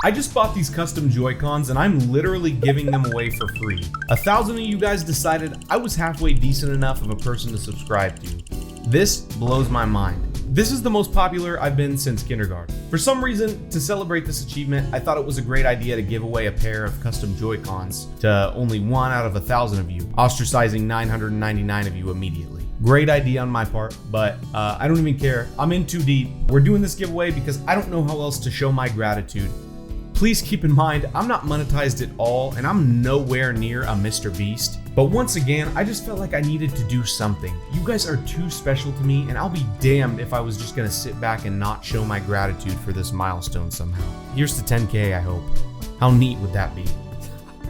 I just bought these custom Joy-Cons and I'm literally giving them away for free. 1,000 of you guys decided I was halfway decent enough of a person to subscribe to. This blows my mind. This is the most popular I've been since kindergarten. For some reason, to celebrate this achievement, I thought it was a great idea to give away a pair of custom Joy-Cons to only 1 out of 1,000 of you, ostracizing 999 of you immediately. Great idea on my part, but I don't even care. I'm in too deep. We're doing this giveaway because I don't know how else to show my gratitude. Please keep in mind, I'm not monetized at all, and I'm nowhere near a Mr. Beast. But once again, I just felt like I needed to do something. You guys are too special to me, and I'll be damned if I was just gonna sit back and not show my gratitude for this milestone somehow. Here's to 10K, I hope. How neat would that be?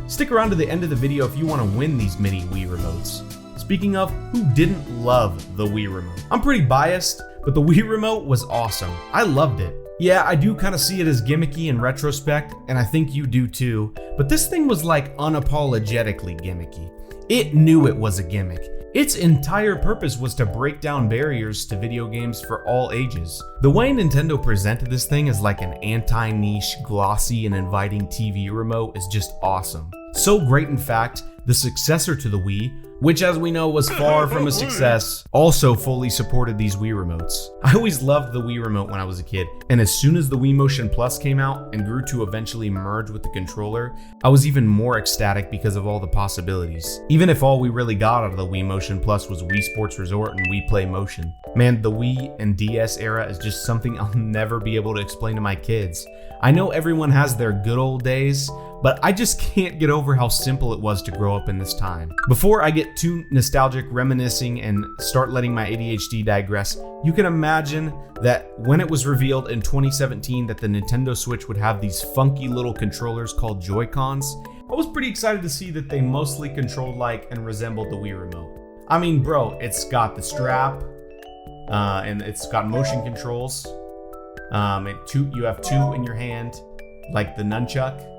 Stick around to the end of the video if you want to win these mini Wii remotes. Speaking of, who didn't love the Wii remote? I'm pretty biased, but the Wii remote was awesome. I loved it. Yeah, I do kind of see it as gimmicky in retrospect, and I think you do too, but this thing was like unapologetically gimmicky. It knew it was a gimmick. Its entire purpose was to break down barriers to video games for all ages. The way Nintendo presented this thing as like an anti-niche, glossy, and inviting TV remote is just awesome. So great, in fact, the successor to the Wii, which as we know was far from a success, also fully supported these Wii remotes. I always loved the Wii remote when I was a kid, and as soon as the Wii Motion Plus came out and grew to eventually merge with the controller, I was even more ecstatic because of all the possibilities. Even if all we really got out of the Wii Motion Plus was Wii Sports Resort and Wii Play Motion. Man, the Wii and DS era is just something I'll never be able to explain to my kids. I know everyone has their good old days, but I just can't get over how simple it was to grow up in this time. Before I get too nostalgic reminiscing and start letting my ADHD digress, you can imagine that when it was revealed in 2017 that the Nintendo Switch would have these funky little controllers called Joy-Cons, I was pretty excited to see that they mostly controlled like and resembled the Wii remote. I mean, bro, it's got the strap, and it's got motion controls. You have 2 in your hand, like the nunchuck.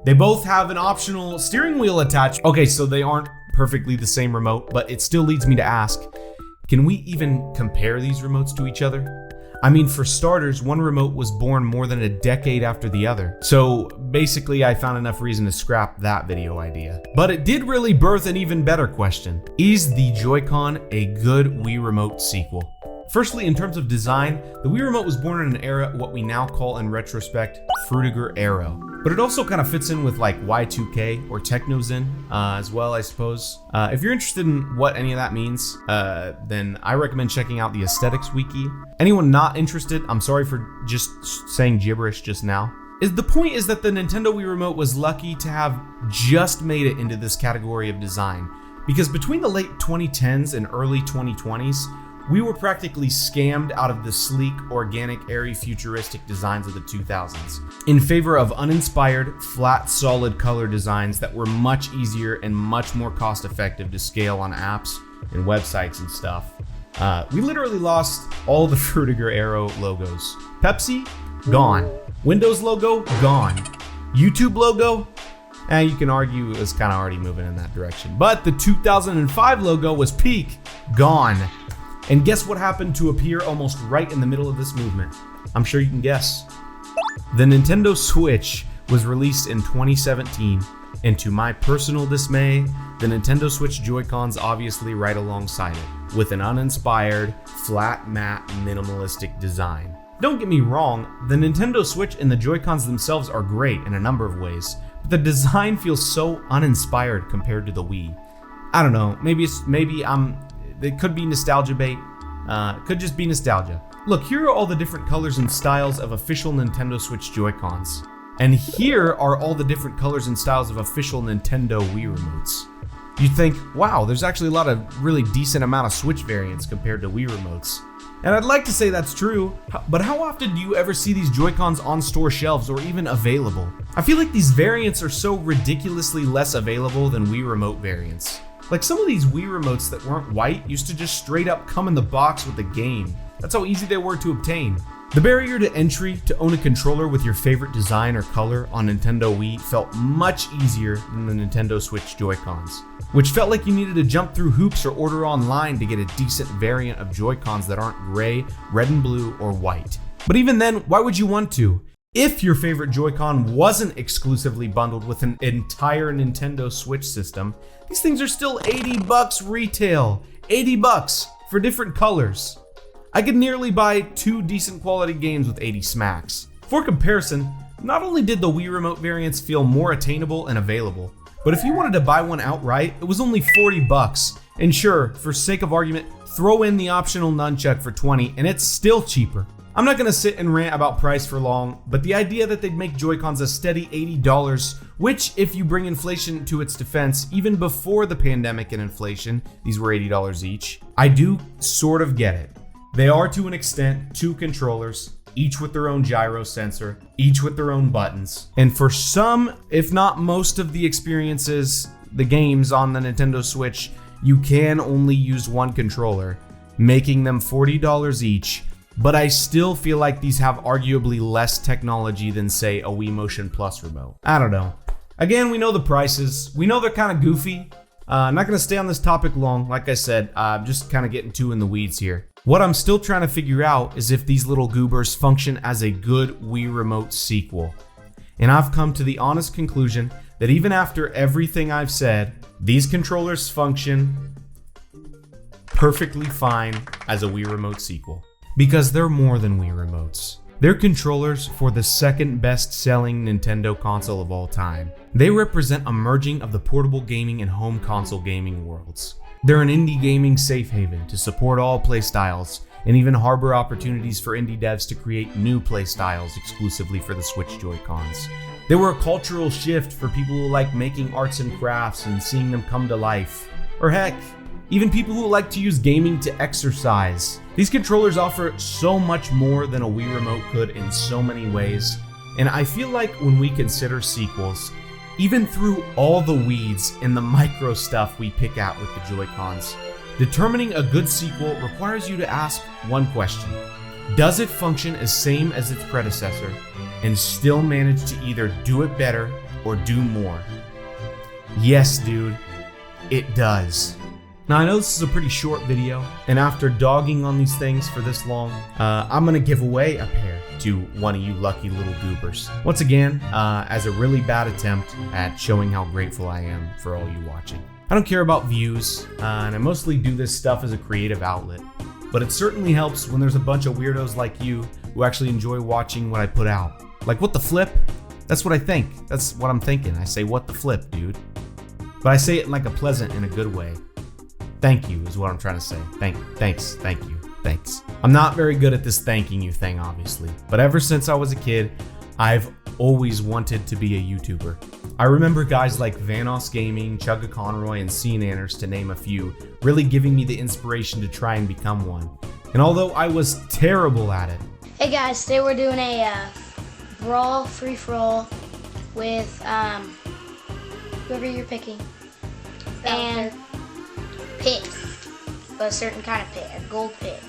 They both have an optional steering wheel attached. Okay, so they aren't perfectly the same remote, but it still leads me to ask, can we even compare these remotes to each other? I mean, for starters, one remote was born more than a decade after the other. So basically, I found enough reason to scrap that video idea. But it did really birth an even better question. Is the Joy-Con a good Wii remote sequel? Firstly, in terms of design, the Wii remote was born in an era what we now call in retrospect Frutiger era. But it also kind of fits in with like Y2K or Technozen as well, I suppose. If you're interested in what any of that means, then I recommend checking out the Aesthetics Wiki. Anyone not interested, I'm sorry for just saying gibberish just now. The point is that the Nintendo Wii remote was lucky to have just made it into this category of design. Because between the late 2010s and early 2020s, we were practically scammed out of the sleek, organic, airy, futuristic designs of the 2000s in favor of uninspired, flat, solid color designs that were much easier and much more cost-effective to scale on apps and websites and stuff. We literally lost all the Frutiger era logos. Pepsi, gone. Windows logo, gone. YouTube logo, you can argue it was kind of already moving in that direction. But the 2005 logo was peak, gone. And guess what happened to appear almost right in the middle of this movement? I'm sure you can guess. The Nintendo Switch was released in 2017, and to my personal dismay, the Nintendo Switch Joy-Cons obviously right alongside it, with an uninspired, flat, matte, minimalistic design. Don't get me wrong, the Nintendo Switch and the Joy-Cons themselves are great in a number of ways, but the design feels so uninspired compared to the Wii. I don't know, it could be nostalgia bait. Could just be nostalgia. Look, here are all the different colors and styles of official Nintendo Switch Joy-Cons. And here are all the different colors and styles of official Nintendo Wii remotes. You'd think, wow, there's actually a lot of really decent amount of Switch variants compared to Wii remotes. And I'd like to say that's true, but how often do you ever see these Joy-Cons on store shelves or even available? I feel like these variants are so ridiculously less available than Wii remote variants. Like some of these Wii remotes that weren't white used to just straight up come in the box with the game. That's how easy they were to obtain. The barrier to entry to own a controller with your favorite design or color on Nintendo Wii felt much easier than the Nintendo Switch Joy-Cons, which felt like you needed to jump through hoops or order online to get a decent variant of Joy-Cons that aren't gray, red and blue, or white. But even then, why would you want to? If your favorite Joy-Con wasn't exclusively bundled with an entire Nintendo Switch system, these things are still $80 retail. $80 for different colors. I could nearly buy 2 decent quality games with 80 smacks. For comparison, not only did the Wii Remote variants feel more attainable and available, but if you wanted to buy one outright, it was only $40. And sure, for sake of argument, throw in the optional nunchuck for $20 and it's still cheaper. I'm not gonna sit and rant about price for long, but the idea that they'd make Joy-Cons a steady $80, which if you bring inflation to its defense, even before the pandemic and inflation, these were $80 each, I do sort of get it. They are to an extent 2 controllers, each with their own gyro sensor, each with their own buttons. And for some, if not most of the experiences, the games on the Nintendo Switch, you can only use one controller, making them $40 each. But I still feel like these have arguably less technology than, say, a Wii Motion Plus remote. I don't know. Again, we know the prices. We know they're kind of goofy. I'm not going to stay on this topic long. Like I said, just kind of getting too in the weeds here. What I'm still trying to figure out is if these little goobers function as a good Wii Remote sequel. And I've come to the honest conclusion that even after everything I've said, these controllers function perfectly fine as a Wii Remote sequel. Because they're more than Wii Remotes. They're controllers for the second best-selling Nintendo console of all time. They represent a merging of the portable gaming and home console gaming worlds. They're an indie gaming safe haven to support all playstyles and even harbor opportunities for indie devs to create new playstyles exclusively for the Switch Joy-Cons. They were a cultural shift for people who like making arts and crafts and seeing them come to life. Or heck, even people who like to use gaming to exercise. These controllers offer so much more than a Wii Remote could in so many ways, and I feel like when we consider sequels, even through all the weeds and the micro stuff we pick at with the Joy-Cons, determining a good sequel requires you to ask one question. Does it function as same as its predecessor and still manage to either do it better or do more? Yes, dude, it does. Now I know this is a pretty short video, and after dogging on these things for this long, I'm gonna give away a pair to one of you lucky little goobers. Once again, as a really bad attempt at showing how grateful I am for all you watching. I don't care about views, and I mostly do this stuff as a creative outlet, but it certainly helps when there's a bunch of weirdos like you who actually enjoy watching what I put out. Like, what the flip? That's what I think. That's what I'm thinking. I say, what the flip, dude? But I say it in like a pleasant and a good way. Thank you is what I'm trying to say. Thanks, thank you, thanks. I'm not very good at this thanking you thing, obviously, but ever since I was a kid, I've always wanted to be a YouTuber. I remember guys like Vanoss Gaming, Chugga Conroy, and Cnanners, to name a few, really giving me the inspiration to try and become one. And although I was terrible at it. Hey guys, today we're doing a brawl free-for-all with whoever you're picking. And pit, but a certain kind of pit, a gold pit.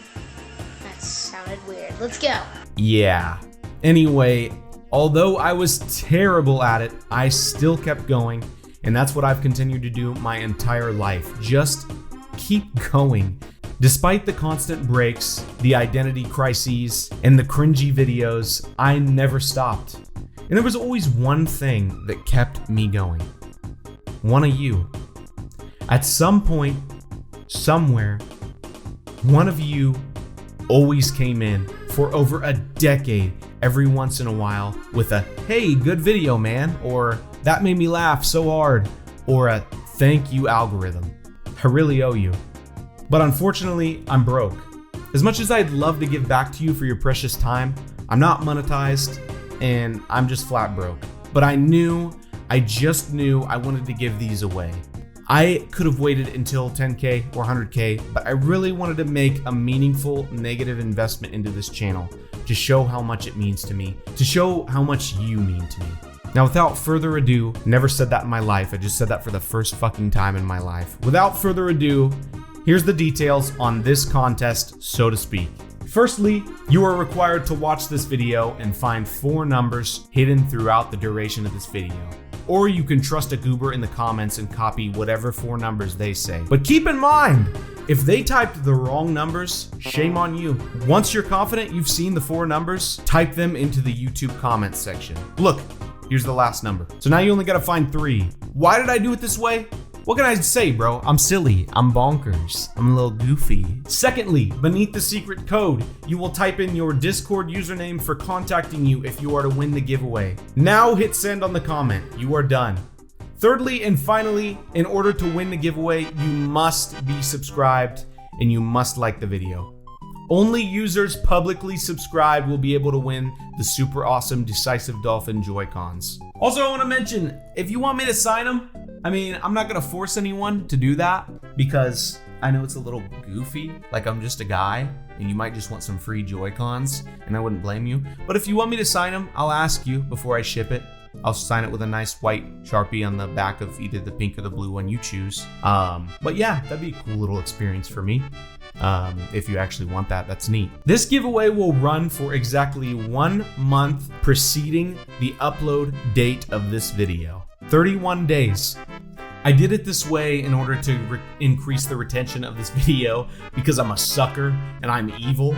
That sounded weird. Let's go. Yeah. Anyway, although I was terrible at it, I still kept going, and that's what I've continued to do my entire life. Just keep going. Despite the constant breaks, the identity crises, and the cringy videos, I never stopped. And there was always one thing that kept me going. One of you. At some point, somewhere, one of you always came in for over a decade, every once in a while, with a, hey, good video, man, or that made me laugh so hard, or a thank you algorithm. I really owe you. But unfortunately, I'm broke. As much as I'd love to give back to you for your precious time, I'm not monetized, and I'm just flat broke. But I just knew I wanted to give these away. I could have waited until 10K or 100K, but I really wanted to make a meaningful negative investment into this channel to show how much it means to me, to show how much you mean to me. Now, without further ado, never said that in my life, I just said that for the first fucking time in my life. Without further ado, here's the details on this contest, so to speak. Firstly, you are required to watch this video and find 4 numbers hidden throughout the duration of this video. or you can trust a goober in the comments and copy whatever 4 numbers they say. But keep in mind, if they typed the wrong numbers, shame on you. Once you're confident you've seen the 4 numbers, type them into the YouTube comments section. Look, here's the last number. So now you only gotta find 3. Why did I do it this way? What can I say, bro? I'm silly, I'm bonkers, I'm a little goofy. Secondly, beneath the secret code, you will type in your Discord username for contacting you if you are to win the giveaway. Now hit send on the comment, you are done. Thirdly and finally, in order to win the giveaway, you must be subscribed and you must like the video. Only users publicly subscribed will be able to win the super awesome Decisive Dolphin Joy-Cons. Also, I want to mention, if you want me to sign them, I mean, I'm not gonna force anyone to do that because I know it's a little goofy, like I'm just a guy and you might just want some free Joy-Cons and I wouldn't blame you. But if you want me to sign them, I'll ask you before I ship it. I'll sign it with a nice white Sharpie on the back of either the pink or the blue one you choose. But yeah, that'd be a cool little experience for me. If you actually want that, that's neat. This giveaway will run for exactly 1 month preceding the upload date of this video. 31 days. I did it this way in order to increase the retention of this video because I'm a sucker and I'm evil.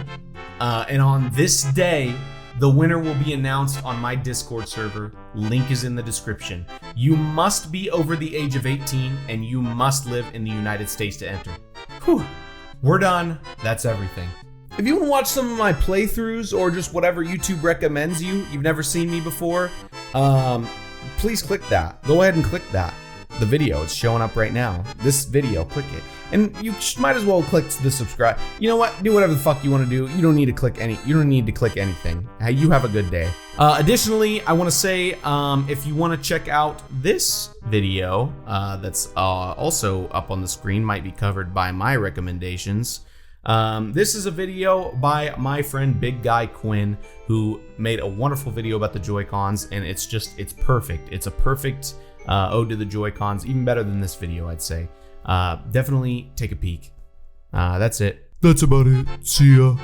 And on this day, the winner will be announced on my Discord server. Link is in the description. You must be over the age of 18 and you must live in the United States to enter. Whew. We're done. That's everything. If you want to watch some of my playthroughs or just whatever YouTube recommends you've never seen me before, please click that. Go ahead and click that. The video, it's showing up right now. This video, click it. And you might as well click the subscribe. You know what? Do whatever the fuck you want to do. You don't need to click anything. Hey, you have a good day. Additionally, I want to say, if you want to check out this video, that's also up on the screen, might be covered by my recommendations. This is a video by my friend BigGuyKwin, who made a wonderful video about the Joy-Cons, and it's perfect. It's a perfect ode to the Joy-Cons, even better than this video, I'd say. Definitely take a peek. That's it. That's about it. See ya.